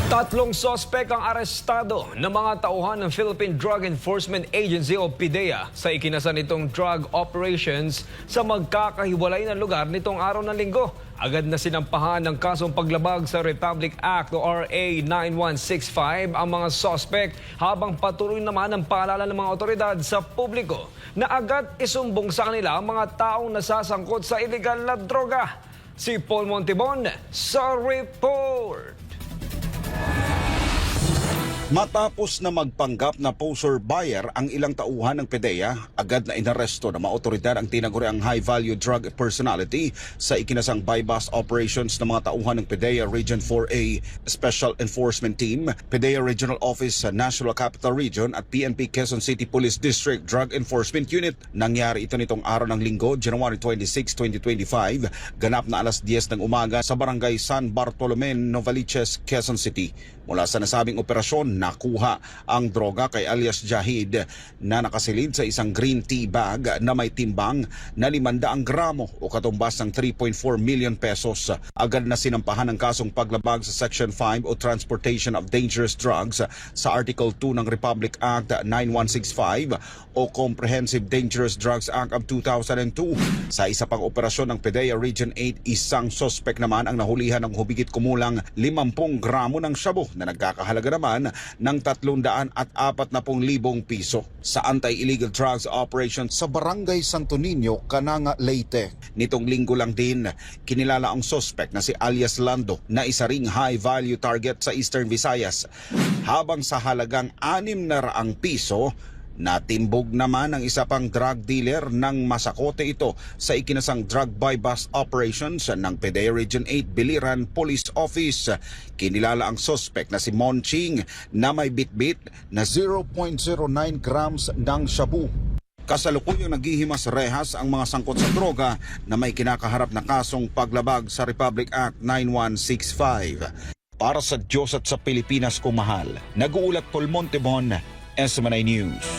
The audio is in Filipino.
Tatlong sospek ang arestado ng mga tauhan ng Philippine Drug Enforcement Agency o PDEA sa ikinasan nitong drug operations sa magkakahiwalay na lugar nitong araw ng linggo. Agad na sinampahan ng kasong paglabag sa Republic Act o RA 9165 ang mga sospek habang patuloy naman ang paalala ng mga otoridad sa publiko na agad isumbong sa kanila ang mga taong nasasangkot sa illegal na droga. Si Paul Montibon sa report. Matapos na magpanggap na poser buyer ang ilang tauhan ng PDEA, agad na inaresto ng mga otoridad ang tinaguriang high-value drug personality sa ikinasang buy-bust operations ng mga tauhan ng PDEA Region 4A Special Enforcement Team, PDEA Regional Office sa National Capital Region at PNP Quezon City Police District Drug Enforcement Unit. Nangyari ito nitong araw ng linggo, January 26, 2025, ganap na alas 10 ng umaga sa Barangay San Bartolome, Novaliches, Quezon City. Mula sa nasabing operasyon, nakuha ang droga kay alias Jahid na nakasilid sa isang green tea bag na may timbang na 500 gramo o katumbas ng 3.4 million pesos. Agad na sinampahan ang kasong paglabag sa Section 5 o Transportation of Dangerous Drugs sa Article 2 ng Republic Act 9165 o Comprehensive Dangerous Drugs Act of 2002. Sa isa pang operasyon ng PDEA Region 8, isang sospek naman ang nahulihan ng hubigit kumulang 50 gramo ng shabu na nagkakahalaga naman ng 340,000 piso sa anti-illegal drugs operation sa Barangay Santo Niño, Cananga, Leyte. Nitong linggo lang din, kinilala ang suspect na si alias Lando na isa ring high-value target sa Eastern Visayas. Habang sa halagang 600 piso, natimbog naman ang isa pang drug dealer ng masakote ito sa ikinasang drug buy-bust operations ng PDEA Region 8 Biliran Police Office. Kinilala ang suspect na si Monching na may bitbit na 0.09 grams ng shabu. Kasalukuyang naghihimas rehas ang mga sangkot sa droga na may kinakaharap na kasong paglabag sa Republic Act 9165. Para sa Diyos at sa Pilipinas kung mahal, nag-uulat Paul Montibon, SMNI News.